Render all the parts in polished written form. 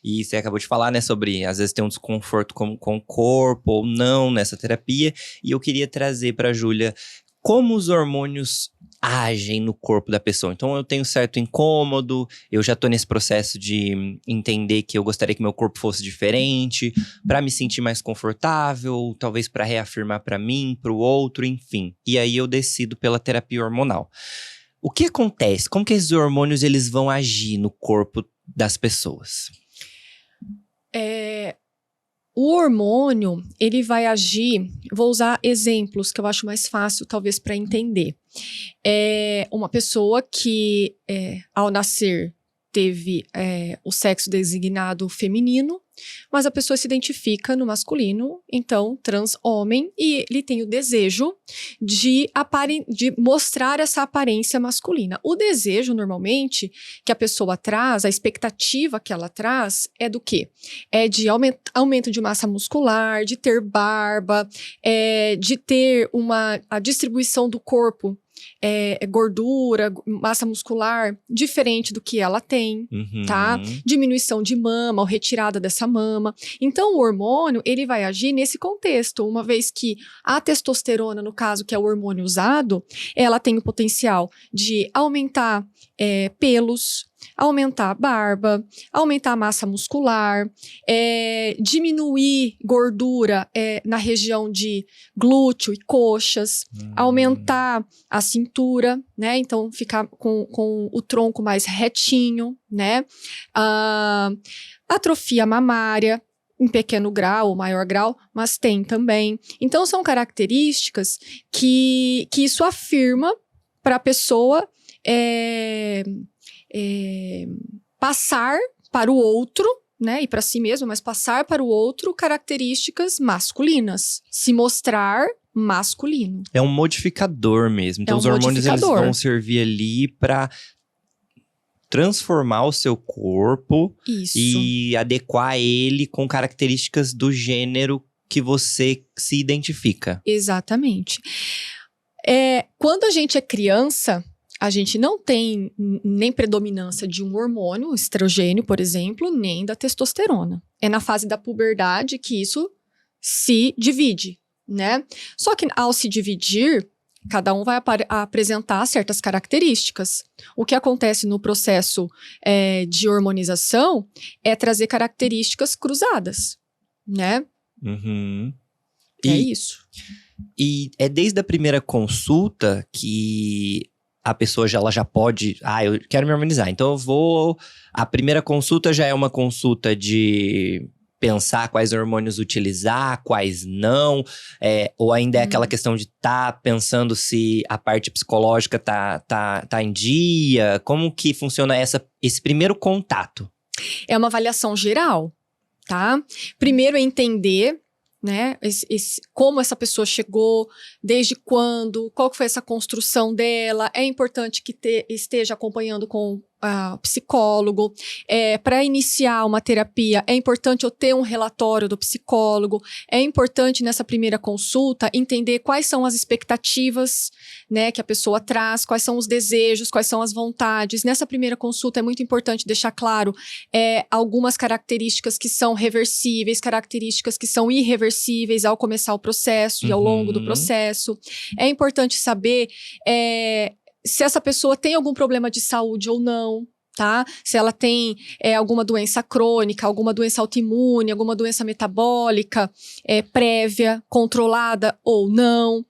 E você acabou de falar, né, sobre às vezes ter um desconforto com o corpo ou não nessa terapia. E eu queria trazer pra Júlia como os hormônios agem no corpo da pessoa. Então eu tenho certo incômodo, eu já tô nesse processo de entender que eu gostaria que meu corpo fosse diferente, pra me sentir mais confortável, talvez pra reafirmar pra mim, pro outro, enfim. E aí eu decido pela terapia hormonal. O que acontece? Como que esses hormônios eles vão agir no corpo das pessoas? O hormônio, ele vai agir, vou usar exemplos que eu acho mais fácil, talvez, para entender. Uma pessoa que, ao nascer, teve o sexo designado feminino, mas a pessoa se identifica no masculino, então trans homem, e ele tem o desejo de mostrar essa aparência masculina. O desejo, normalmente, que a pessoa traz, a expectativa que ela traz é do quê? É de aumento de massa muscular, de ter barba, de ter a distribuição do corpo, gordura, massa muscular, diferente do que ela tem, tá? Diminuição de mama ou retirada dessa mama. Então, o hormônio, ele vai agir nesse contexto, uma vez que a testosterona, no caso, que é o hormônio usado, ela tem o potencial de aumentar pelos, aumentar a barba, aumentar a massa muscular, diminuir gordura na região de glúteo e coxas, aumentar a cintura, né? Então, ficar com o tronco mais retinho, né? Atrofia mamária, em pequeno grau ou maior grau, mas tem também. Então, são características que isso afirma para a pessoa passar para o outro, né, e para si mesmo, mas passar para o outro características masculinas, se mostrar masculino. É um modificador mesmo. Então, os hormônios eles vão servir ali para transformar o seu corpo. Isso. E adequar ele com características do gênero que você se identifica. Exatamente. Quando a gente é criança, a gente não tem nem predominância de um hormônio, estrogênio, por exemplo, nem da testosterona. É na fase da puberdade que isso se divide, né? Só que ao se dividir, cada um vai apresentar certas características. O que acontece no processo de hormonização é trazer características cruzadas, né? É isso. E é desde a primeira consulta que a pessoa ela já pode... eu quero me harmonizar, então eu vou... A primeira consulta já é uma consulta de pensar quais hormônios utilizar, quais não, ou ainda é aquela questão de pensando se a parte psicológica tá em dia, como que funciona esse primeiro contato? É uma avaliação geral, tá? Primeiro é entender, né, como essa pessoa chegou, desde quando, qual foi essa construção dela. É importante que esteja acompanhando com psicólogo. Para iniciar uma terapia, é importante eu ter um relatório do psicólogo. É importante nessa primeira consulta entender quais são as expectativas, né, que a pessoa traz, quais são os desejos, quais são as vontades. Nessa primeira consulta é muito importante deixar claro algumas características que são reversíveis, características que são irreversíveis ao começar o processo e ao longo do processo. É importante saber se essa pessoa tem algum problema de saúde ou não, tá? Se ela tem alguma doença crônica, alguma doença autoimune, alguma doença metabólica prévia, controlada ou não.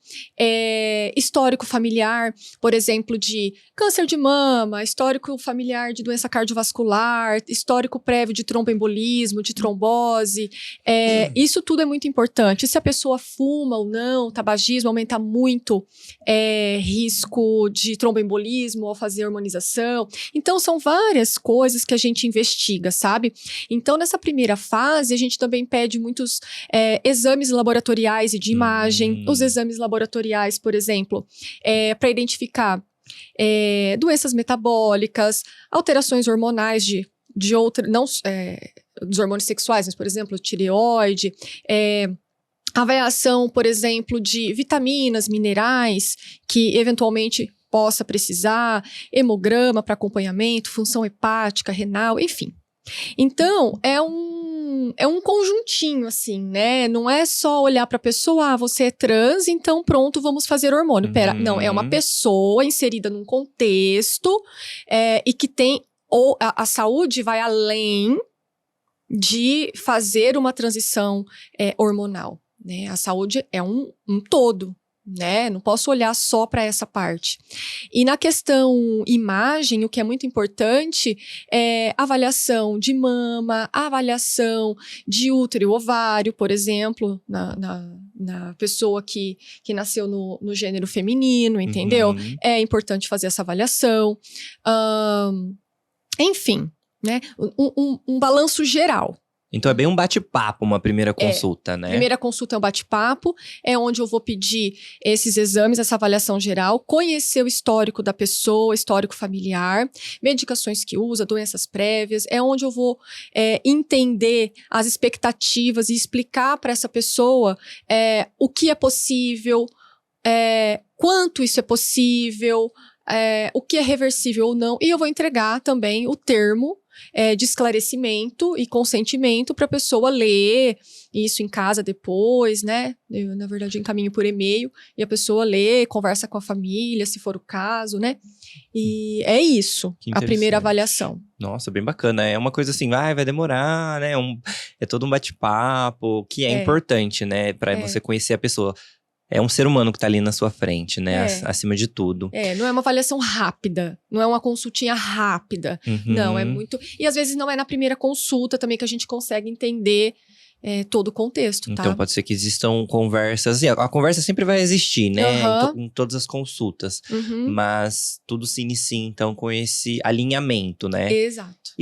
Histórico familiar, por exemplo, de câncer de mama, histórico familiar de doença cardiovascular, histórico prévio de tromboembolismo, de trombose. Isso tudo é muito importante. Se a pessoa fuma ou não, tabagismo aumenta muito risco de tromboembolismo ao fazer hormonização. Então, são várias coisas que a gente investiga, sabe? Então, nessa primeira fase, a gente também pede muitos exames laboratoriais e de imagem. Os exames laboratoriais, por exemplo, para identificar doenças metabólicas, alterações hormonais de outras, não dos hormônios sexuais, mas, por exemplo, tireoide, avaliação, por exemplo, de vitaminas, minerais, que eventualmente possa precisar, hemograma para acompanhamento, função hepática, renal, enfim. Então, é um conjuntinho, assim, né? Não é só olhar pra pessoa, você é trans, então pronto, vamos fazer hormônio. Pera, não, é uma pessoa inserida num contexto e que tem. Ou a saúde vai além de fazer uma transição hormonal, né? A saúde é um todo, né? Não posso olhar só para essa parte. E na questão imagem, o que é muito importante é avaliação de mama, avaliação de útero e ovário, por exemplo, na pessoa que nasceu no gênero feminino, entendeu? É importante fazer essa avaliação. Enfim, né? Um balanço geral. Então é bem um bate-papo, uma primeira consulta, né? Primeira consulta é um bate-papo, é onde eu vou pedir esses exames, essa avaliação geral, conhecer o histórico da pessoa, histórico familiar, medicações que usa, doenças prévias, é onde eu vou entender as expectativas e explicar para essa pessoa o que é possível, quanto isso é possível, o que é reversível ou não, e eu vou entregar também o termo de esclarecimento e consentimento para a pessoa ler isso em casa depois, né? Eu, na verdade, encaminho por e-mail e a pessoa lê, conversa com a família, se for o caso, né? E é isso, a primeira avaliação. Nossa, bem bacana. É uma coisa assim, vai demorar, né? É todo um bate-papo, que é importante, né? Para você conhecer a pessoa. É um ser humano que tá ali na sua frente, né? Acima de tudo. Não é uma avaliação rápida. Não é uma consultinha rápida. Não, é muito... E às vezes não é na primeira consulta também que a gente consegue entender todo o contexto, tá? Então pode ser que existam conversas... E a conversa sempre vai existir, né? Em todas as consultas. Mas tudo se inicia, então, com esse alinhamento, né? Exato.